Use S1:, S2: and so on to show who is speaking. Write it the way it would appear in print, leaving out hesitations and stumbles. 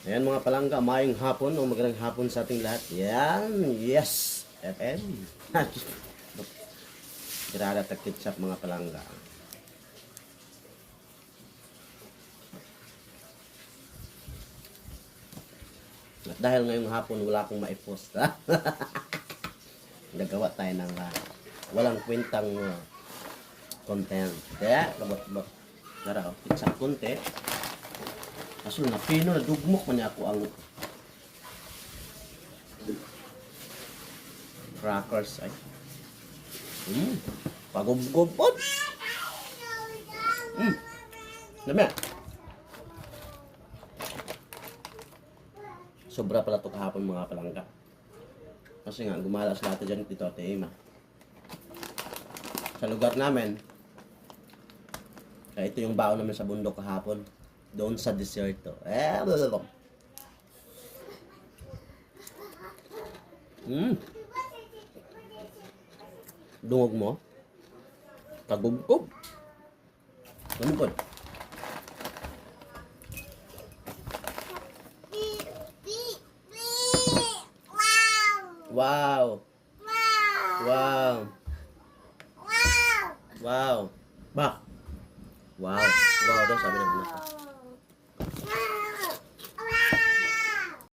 S1: Ayan mga palangga, mayong hapon o magandang hapon sa ating lahat. Yan, yes, FM. Grada ta ketchup mga palangga. At dahil ngayong hapon wala akong maipost. Nagawa tayo ng walang kwentang content. Kaya, labot-labot. Tara, ketchup konti. Kaso na pino na dugmok man niya ako ang crackers ay. Pagubgubot. Dami. Sobra pala to kahapon mga palangga. Kasi nga gumalas lahat dyan dito Ate Emma. Sa lugar namin, kaya ito yung baon namin sa bundok kahapon. Doon sa desierto. Blablabla. Dungog mo? Kagubgob. Lumipod. Wow. Wow. Wow. Ba. Wow. Wow daw sabi ng anak ko.